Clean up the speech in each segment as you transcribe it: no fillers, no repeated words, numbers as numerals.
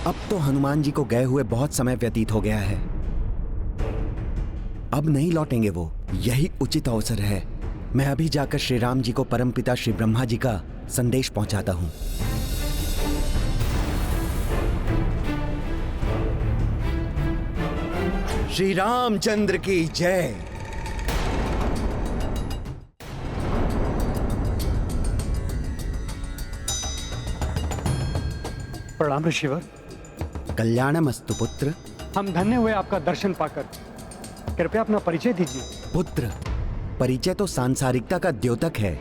अब तो हनुमान जी को गए हुए बहुत समय व्यतीत हो गया है। अब नहीं लौटेंगे वो, यही उचित अवसर है। मैं अभी जाकर श्री राम जी को परमपिता श्री ब्रह्मा जी का संदेश पहुंचाता हूं। श्री रामचंद्र की जय। प्रणाम ऋषिवर। कल्याणमस्तु पुत्र। हम धन्य हुए आपका दर्शन पाकर। कृपया अपना परिचय दीजिए। पुत्र, परिचय तो सांसारिकता का द्योतक है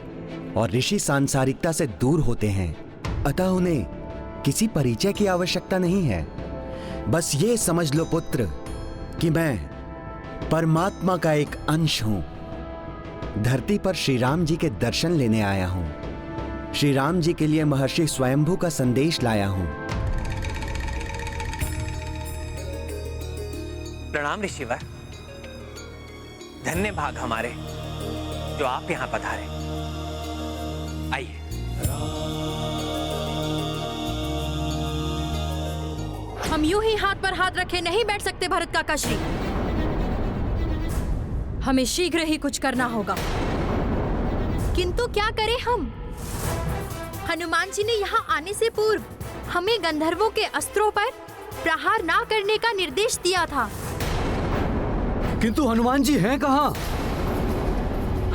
और ऋषि सांसारिकता से दूर होते हैं, अतः उन्हें किसी परिचय की आवश्यकता नहीं है। बस ये समझ लो पुत्र कि मैं परमात्मा का एक अंश हूं। धरती पर श्री राम जी के दर्शन लेने आया हूं। श्री राम जी के लिए महर्षि स्वयंभू का संदेश लाया हूं। प्रणाम ऋषिवर। धन्य भाग हमारे जो आप यहां पधारे। आइए। हम यूं ही हाथ पर हाथ रखे नहीं बैठ सकते भरत काका श्री। हमें शीघ्र ही कुछ करना होगा। किंतु क्या करें हम? हनुमान जी ने यहाँ आने से पूर्व हमें गंधर्वों के अस्त्रों पर प्रहार ना करने का निर्देश दिया था। किंतु हनुमान जी हैं कहाँ?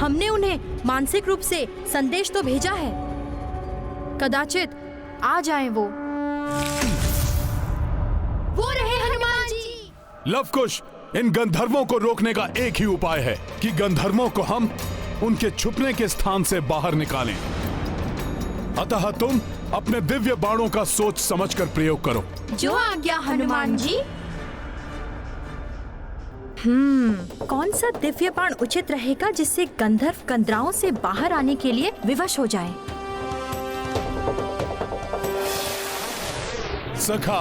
हमने उन्हें मानसिक रूप से संदेश तो भेजा है, कदाचित आ जाएं वो। वो रहे हनुमान जी। लवकुश, इन गंधर्वों को रोकने का एक ही उपाय है कि गंधर्वों को हम उनके छुपने के स्थान से बाहर निकालें। अतः तुम अपने दिव्य बाणों का सोच समझकर प्रयोग करो। जो आज्ञा हनुमान जी। कौन सा दिव्य बाण उचित रहेगा जिससे गंधर्व गंधराओं से बाहर आने के लिए विवश हो जाएं? सखा,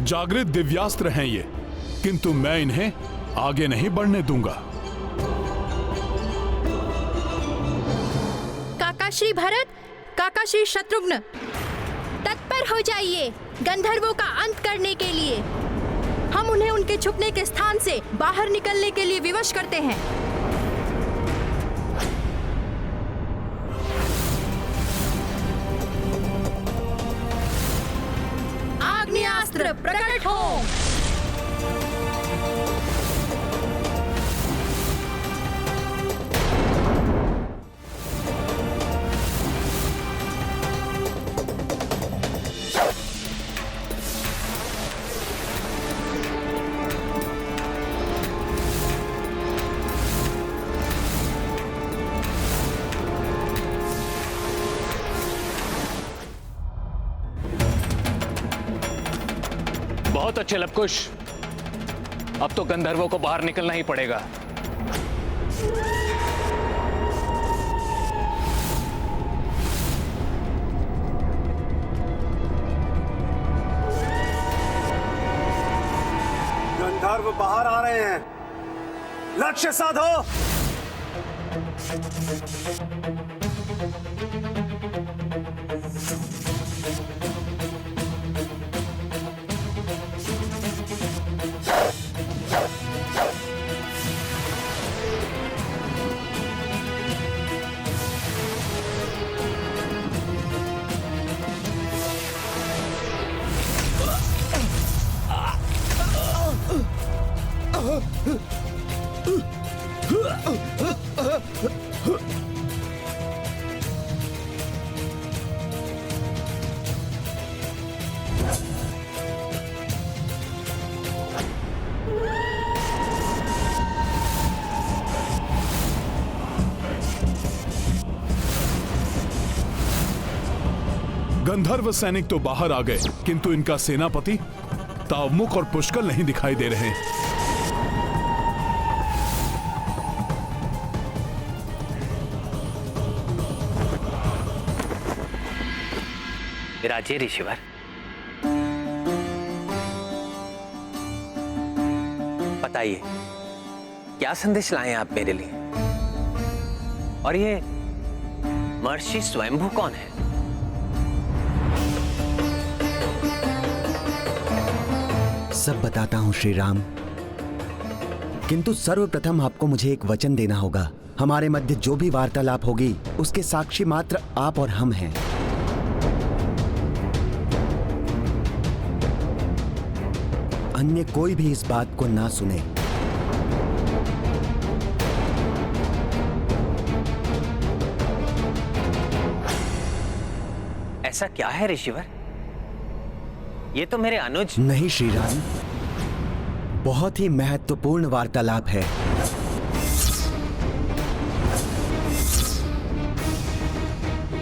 जागृत दिव्यास्त्र हैं ये, किंतु मैं इन्हें आगे नहीं बढ़ने दूंगा। काका श्री भरत, काका श्री शत्रुघ्न, तत्पर हो जाइए गंधर्वों का अंत करने के लिए। हम उन्हें उनके छुपने के स्थान से बाहर निकलने के लिए विवश करते हैं। आग्नेयास्त्र प्रकट हो। बहुत अच्छे लवकुश, अब तो गंधर्वों को बाहर निकलना ही पड़ेगा। गंधर्व बाहर आ रहे हैं, लक्ष्य साधो। गंधर्व सैनिक तो बाहर आ गए, किंतु इनका सेनापति तावमुख और पुष्कल नहीं दिखाई दे रहे। विराजिए ऋषिवर। बताइए, क्या संदेश लाए हैं आप मेरे लिए? और ये महर्षि स्वयंभू कौन है? सब बताता हूं श्री राम, किंतु सर्वप्रथम आपको मुझे एक वचन देना होगा। हमारे मध्य जो भी वार्तालाप होगी उसके साक्षी मात्र आप और हम हैं। अन्य कोई भी इस बात को ना सुने। ऐसा क्या है ऋषिवर? ये तो मेरे अनुज। नहीं श्री राम, बहुत ही महत्वपूर्ण वार्तालाप है।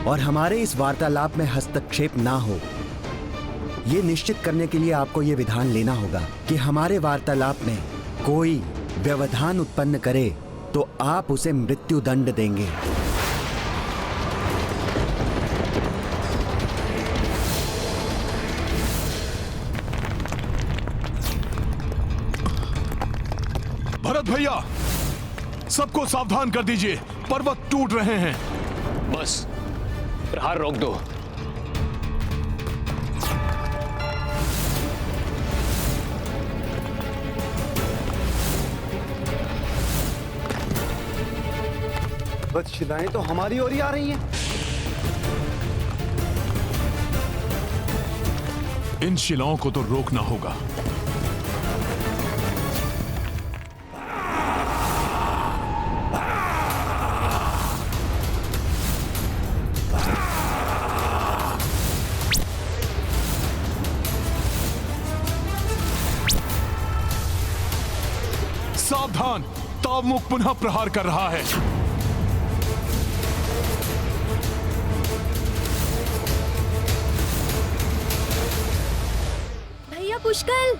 और हमारे इस वार्तालाप में हस्तक्षेप ना हो, ये निश्चित करने के लिए आपको ये विधान लेना होगा कि हमारे वार्तालाप में कोई व्यवधान उत्पन्न करे तो आप उसे मृत्यु दंड देंगे। भरत भैया, सबको सावधान कर दीजिए, पर्वत टूट रहे हैं। बस प्रहार रोक दो। वत्सशिलाएं तो हमारी ओर ही आ रही हैं। इन शिलाओं को तो रोकना होगा। सावधान, तावमुख पुनः प्रहार कर रहा है। भैया पुष्कल,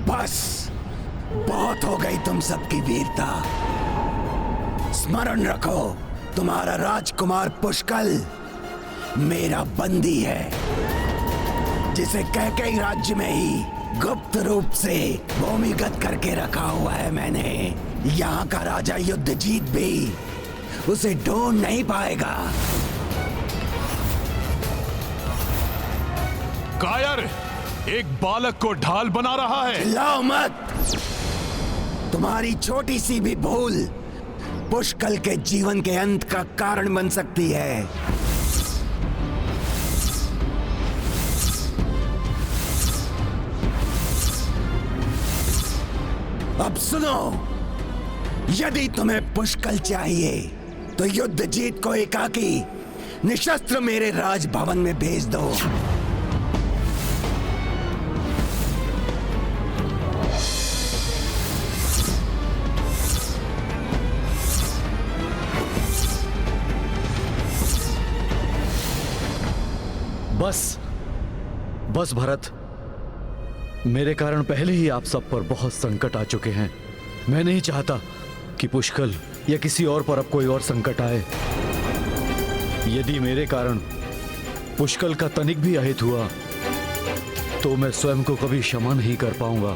बस बहुत हो गई तुम सबकी वीरता। स्मरण रखो, तुम्हारा राजकुमार पुष्कल मेरा बंदी है, जिसे कैकेयी राज्य में ही गुप्त रूप से भूमिगत करके रखा हुआ है मैंने। यहाँ का राजा युद्ध जीत भी उसे ढूंढ नहीं पाएगा। कायर एक बालक को ढाल बना रहा है। चिल्लाओ मत, तुम्हारी छोटी सी भी भूल पुष्कल के जीवन के अंत का कारण बन सकती है। अब सुनो, यदि तुम्हें पुष्कल चाहिए तो युद्ध जीत को एकाकी निशस्त्र मेरे राजभवन में भेज दो। बस भरत, मेरे कारण पहले ही आप सब पर बहुत संकट आ चुके हैं। मैं नहीं चाहता कि पुष्कल या किसी और पर अब कोई और संकट आए। यदि मेरे कारण पुष्कल का तनिक भी अहित हुआ तो मैं स्वयं को कभी क्षमा नहीं कर पाऊंगा।